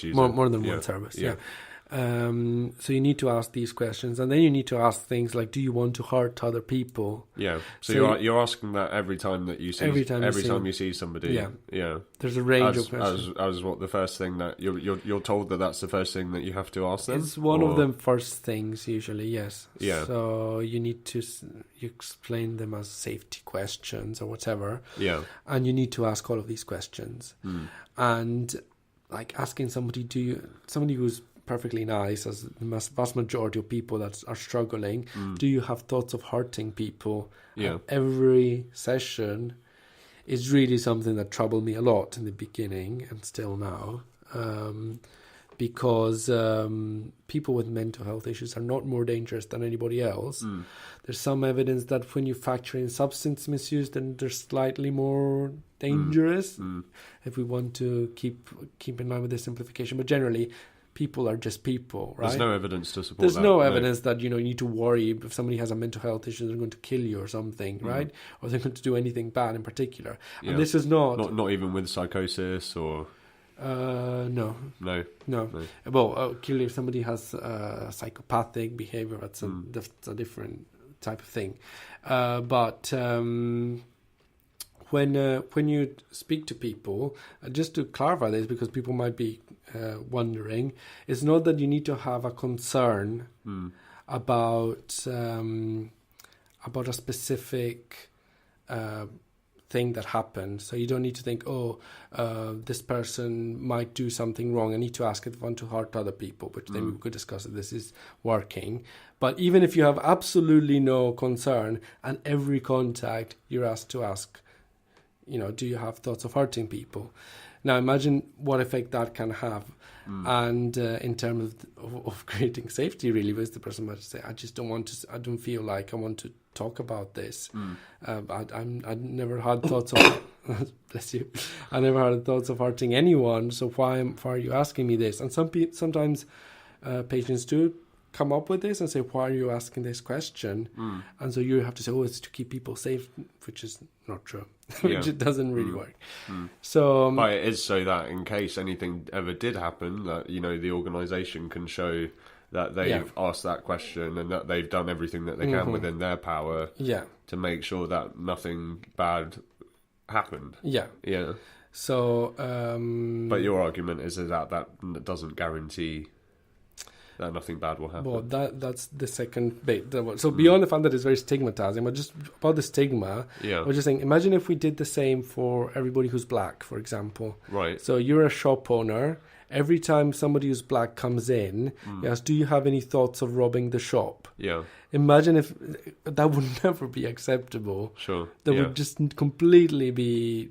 more than one service. Yeah. So you need to ask these questions, and then you need to ask things like, do you want to hurt other people? Yeah. So you're asking that every time that you see you see somebody. Yeah. Yeah. There's a range of questions. As what the first thing that you're told that's the first thing that you have to ask them. It's one of the first things usually. Yes. Yeah. So you need to you explain them as safety questions or whatever. Yeah. And you need to ask all of these questions. And like asking somebody who's perfectly nice, as the vast majority of people that are struggling, do you have thoughts of hurting people? Yeah. Every session is really something that troubled me a lot in the beginning and still now, because people with mental health issues are not more dangerous than anybody else. There's some evidence that when you factor in substance misuse, then they're slightly more dangerous, if we want to keep in line with this simplification. But generally, people are just people, right? There's no evidence to support There's that. no evidence that, you need to worry if somebody has a mental health issue, they're going to kill you or something, right? Or they're going to do anything bad in particular. Yeah. And this is not even with psychosis or... No. Well, clearly if somebody has psychopathic behavior, that's a different type of thing. But when you speak to people, just to clarify this, because people might be wondering, it's not that you need to have a concern about a specific thing that happened. So you don't need to think, this person might do something wrong. I need to ask if they want to hurt other people, which then we could discuss if this is working. But even if you have absolutely no concern, and every contact you're asked to ask, do you have thoughts of hurting people? Now imagine what effect that can have. And in terms of creating safety, really, was the person might say, I don't feel like I want to talk about this. I never had thoughts of, bless you, I never had thoughts of hurting anyone, so why are you asking me this? And sometimes patients do come up with this and say, why are you asking this question? And so you have to say, it's to keep people safe, which is not true. Which it doesn't really work. So, but it is so that in case anything ever did happen, that the organisation can show that they've asked that question and that they've done everything that they can within their power to make sure that nothing bad happened. Yeah. So, but your argument is that doesn't guarantee that nothing bad will happen. Well, that's the second bit. So beyond the fact that it's very stigmatizing, but just about the stigma, I was just saying, imagine if we did the same for everybody who's black, for example. Right. So you're a shop owner. Every time somebody who's black comes in, you ask, do you have any thoughts of robbing the shop? Yeah. Imagine if that would never be acceptable. Sure. That would just completely be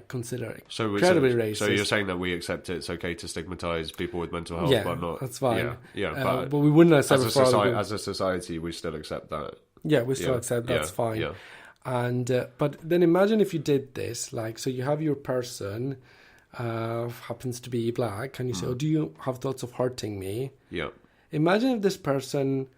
considered incredibly racist. So you're saying that we accept it's okay to stigmatize people with mental health, but not... that's fine. But we wouldn't accept as a society, we still accept that. Yeah, we still accept that's fine. Yeah. And but then imagine if you did this, so you have your person happens to be black, and you say, do you have thoughts of hurting me? Yeah. Imagine if this person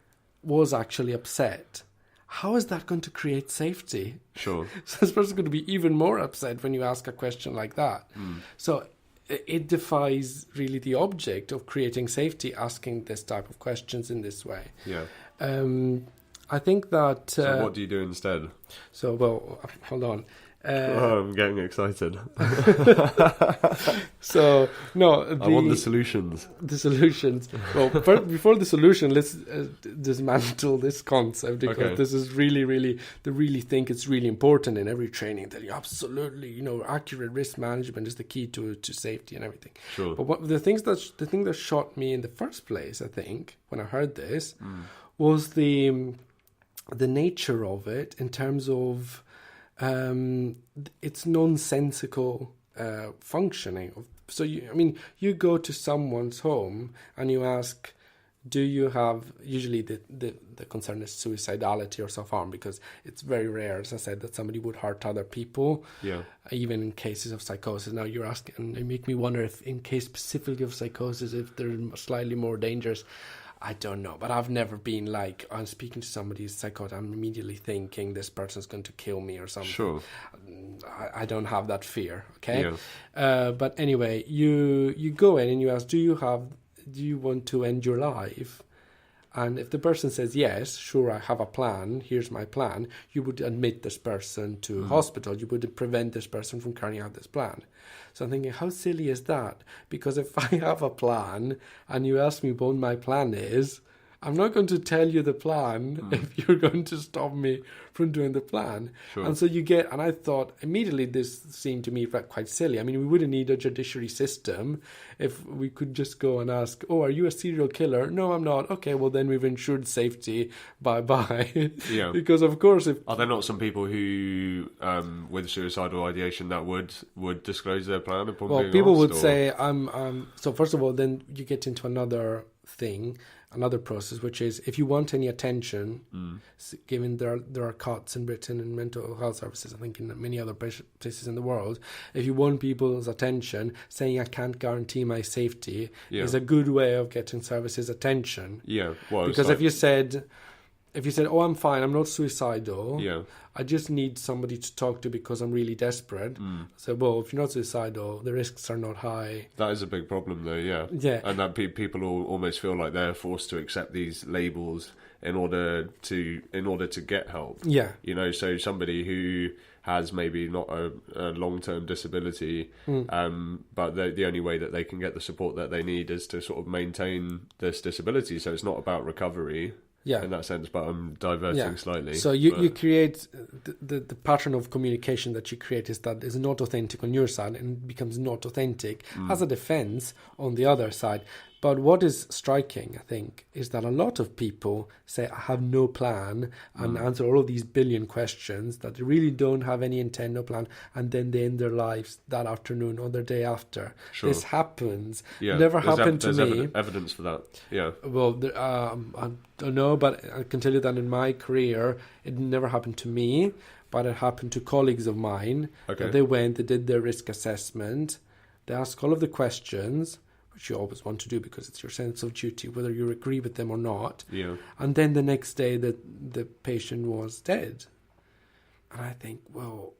was actually upset. How is that going to create safety? Sure. So this person's going to be even more upset when you ask a question like that. So it defies really the object of creating safety, asking this type of questions in this way. Yeah. I think that... so what do you do instead? So, hold on. I'm getting excited. So, no. I want the solutions. The solutions. Well, before the solution, let's dismantle this concept, because this is really, they really think it's really important in every training that you absolutely, accurate risk management is the key to safety and everything. Sure. But the thing that shot me in the first place, I think, when I heard this, was the nature of it in terms of it's nonsensical functioning. So you go to someone's home and you ask, do you have, usually the concern is suicidality or self-harm, because it's very rare, as I said, that somebody would hurt other people, even in cases of psychosis. Now you're asking, and it make me wonder if in case specifically of psychosis, if they're slightly more dangerous. I don't know, but I've never been like, I'm speaking to somebody who's psychotic, I'm immediately thinking this person's going to kill me or something. Sure. I don't have that fear, okay? Yeah. But anyway, you go in and you ask, do you want to end your life? And if the person says, yes, sure, I have a plan, here's my plan, you would admit this person to hospital. You would prevent this person from carrying out this plan. So I'm thinking, how silly is that? Because if I have a plan and you ask me what my plan is, I'm not going to tell you the plan if you're going to stop me from doing the plan. Sure. And so and I thought immediately this seemed to me quite silly. I mean, we wouldn't need a judiciary system if we could just go and ask, oh, are you a serial killer? No, I'm not. Okay, well, then we've ensured safety. Bye-bye. Yeah. Because, of course, Are there not some people who, with suicidal ideation, that would disclose their plan upon being asked? Well, people would say, so first of all, then you get into another process, which is if you want any attention, given there are cuts in Britain in mental health services, I think in many other places in the world, if you want people's attention, saying I can't guarantee my safety is a good way of getting services attention. Yeah, well, because if you said, oh, I'm fine, I'm not suicidal, I just need somebody to talk to because I'm really desperate. So, well, if you're not suicidal, the risks are not high. That is a big problem, though, yeah. And that people almost feel like they're forced to accept these labels in order to get help. Yeah. You know, so somebody who has maybe not a long-term disability, but the only way that they can get the support that they need is to sort of maintain this disability. So it's not about recovery. Yeah, in that sense, but I'm diverting slightly. So you create the pattern of communication that you create is not authentic on your side and becomes not authentic as a defense on the other side. But what is striking, I think, is that a lot of people say, I have no plan, and answer all of these billion questions that they really don't have any intent, no plan, and then they end their lives that afternoon or the day after. Sure. This happens. Yeah. Never happened to me. There's evidence for that. Yeah. Well, I don't know, but I can tell you that in my career, it never happened to me, but it happened to colleagues of mine. Okay. They did their risk assessment, they asked all of the questions, which you always want to do because it's your sense of duty, whether you agree with them or not. Yeah. And then the next day, the patient was dead. And I think, well,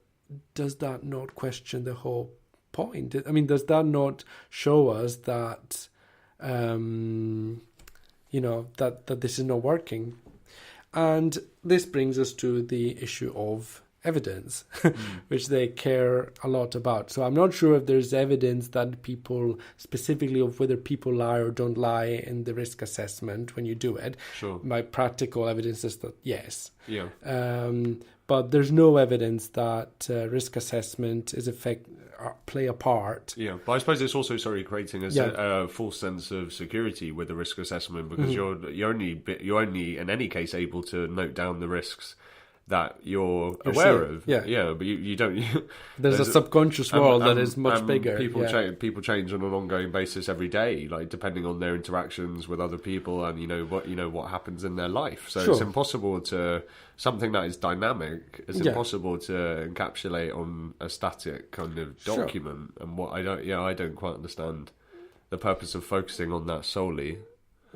does that not question the whole point? I mean, does that not show us that, that this is not working? And this brings us to the issue of evidence, which they care a lot about. So I'm not sure if there's evidence that people, specifically of whether people lie or don't lie in the risk assessment when you do it. Sure. My practical evidence is that yes. Yeah. But there's no evidence that risk assessment play a part. Yeah, but I suppose it's also creating a false sense of security with the risk assessment because you're only in any case able to note down the risks that you're aware of. Yeah, but you don't. There's a subconscious world that is much bigger. People change on an ongoing basis every day, like depending on their interactions with other people and what happens in their life. So it's impossible to something that is dynamic. It's impossible to encapsulate on a static kind of document. And what I don't quite understand the purpose of focusing on that solely.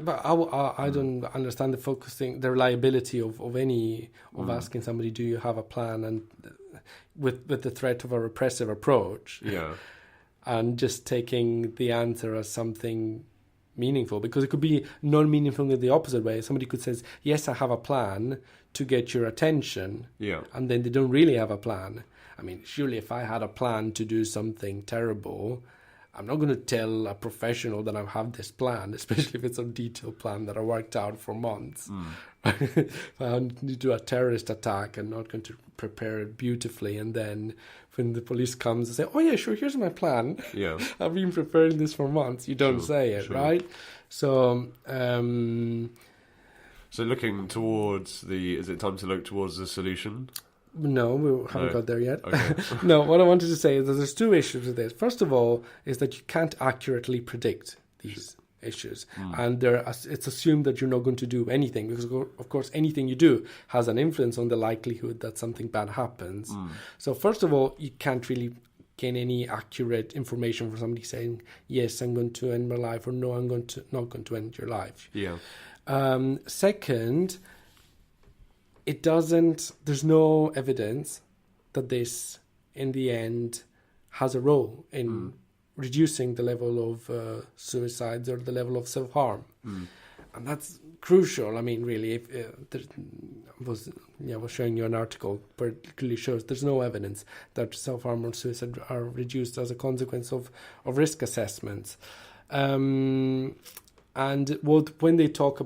But I don't understand the reliability of asking somebody, do you have a plan, and with the threat of a repressive approach, and just taking the answer as something meaningful, because it could be non-meaningful in the opposite way. Somebody could say, yes, I have a plan to get your attention, and then they don't really have a plan. I mean, surely if I had a plan to do something terrible, I'm not going to tell a professional that I have this plan, especially if it's a detailed plan that I worked out for months. If I need to do a terrorist attack, I'm not going to prepare it beautifully. And then when the police comes and say, oh, yeah, sure, here's my plan. Yeah. I've been preparing this for months. You don't say it, right? So... So looking towards is it time to look towards the solution? No, we haven't got there yet. Okay. No, what I wanted to say is that there's two issues with this. First of all, is that you can't accurately predict these issues. And it's assumed that you're not going to do anything because, of course, anything you do has an influence on the likelihood that something bad happens. So first of all, you can't really gain any accurate information from somebody saying, yes, I'm going to end my life, or no, I'm not going to end your life. Yeah. Second, there's no evidence that this, in the end, has a role in reducing the level of suicides or the level of self-harm. And that's crucial. I mean, really, if I was showing you an article where it clearly shows there's no evidence that self-harm or suicide are reduced as a consequence of risk assessments. And when they talk a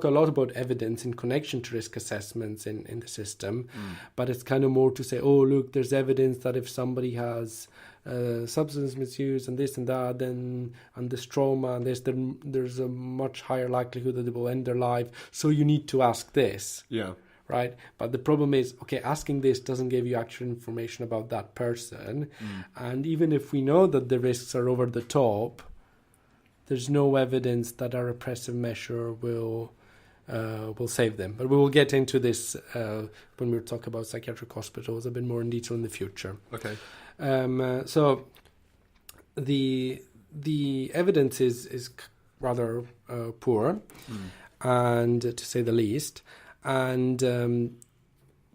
lot about evidence in connection to risk assessments in the system, but it's kind of more to say, oh, look, there's evidence that if somebody has substance misuse and this and that, and this trauma and this, then there's a much higher likelihood that they will end their life. So you need to ask this. Yeah. Right? But the problem is, okay, asking this doesn't give you actual information about that person. And even if we know that the risks are over the top, there's no evidence that a repressive measure will save them. But we will get into this when we talk about psychiatric hospitals a bit more in detail in the future. Okay. So the evidence is rather poor, and to say the least. And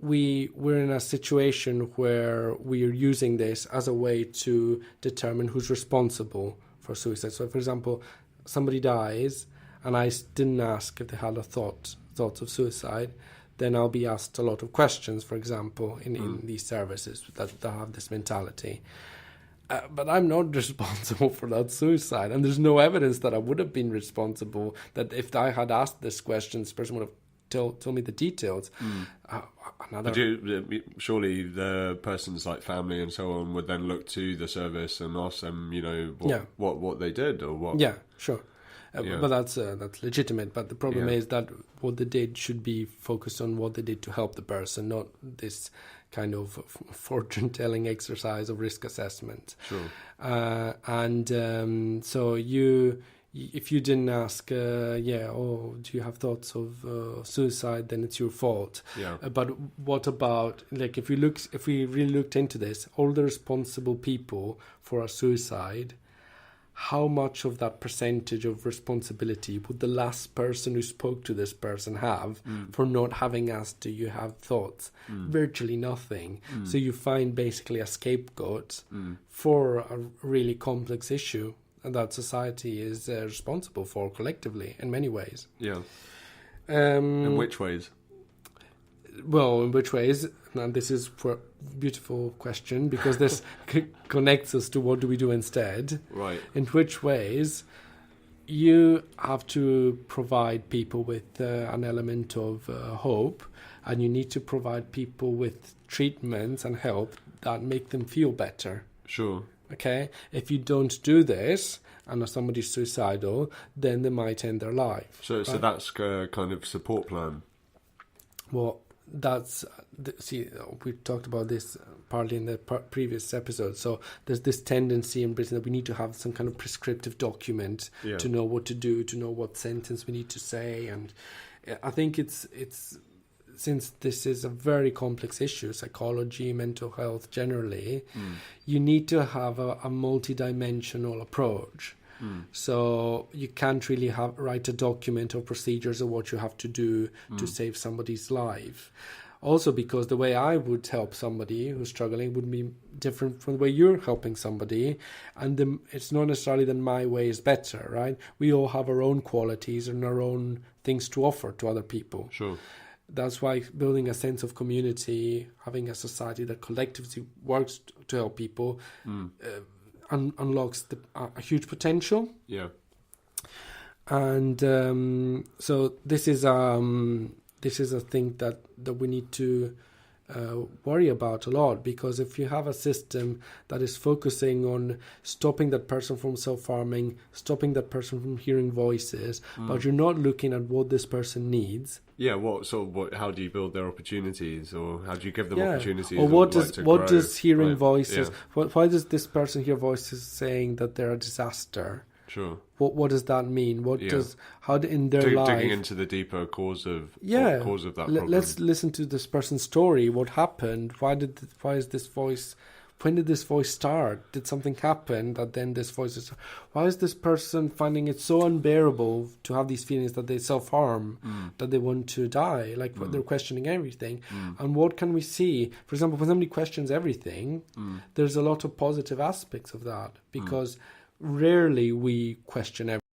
we're in a situation where we are using this as a way to determine who's responsible for suicide. So, for example, somebody dies, and I didn't ask if they had thoughts of suicide, then I'll be asked a lot of questions, for example, in these services that have this mentality. But I'm not responsible for that suicide, and there's no evidence that I would have been responsible, that if I had asked this question, this person would have told me the details. Surely the person's like family and so on would then look to the service and ask them, what they did or what. Yeah, sure. But that's legitimate. But the problem is that what they did should be focused on what they did to help the person, not this kind of fortune-telling exercise of risk assessment. Sure. So if you didn't ask, do you have thoughts of suicide, then it's your fault. Yeah. But what about, like, if we really looked into this, all the responsible people for a suicide, how much of that percentage of responsibility would the last person who spoke to this person have for not having asked, do you have thoughts? Virtually nothing. So you find basically a scapegoat for a really complex issue that society is responsible for collectively in many ways. Yeah. In which ways? Well, in which ways? And this is a beautiful question, because this connects us to what do we do instead. Right. In which ways? You have to provide people with an element of hope, and you need to provide people with treatments and help that make them feel better. Sure. Okay? If you don't do this, and somebody's suicidal, then they might end their life. So that's a kind of support plan. Well, we talked about this partly in the previous episode. So there's this tendency in Britain that we need to have some kind of prescriptive document to know what to do, to know what sentence we need to say. And I think it's since this is a very complex issue, psychology, mental health generally, you need to have a multidimensional approach. So you can't really write a document or procedures of what you have to do to save somebody's life. Also, because the way I would help somebody who's struggling would be different from the way you're helping somebody, and it's not necessarily that my way is better, right? We all have our own qualities and our own things to offer to other people. Sure. That's why building a sense of community, having a society that collectively works to help people, unlocks a huge potential. Yeah. And so this is a thing that we need to worry about a lot, because if you have a system that is focusing on stopping that person from self-harming, stopping that person from hearing voices, but you're not looking at what this person needs. Yeah, how do you build their opportunities, or how do you give them opportunities? Or what does hearing voices? Why does this person hear voices saying that they're a disaster? Sure. What does that mean? In their life? Digging into the deeper cause of that problem. Let's listen to this person's story. What happened? Why is this voice? when did this voice start? Did something happen that then this voice is... Why is this person finding it so unbearable to have these feelings that they self-harm, that they want to die? Like, they're questioning everything. And what can we see? For example, when somebody questions everything, there's a lot of positive aspects of that, because rarely we question everything.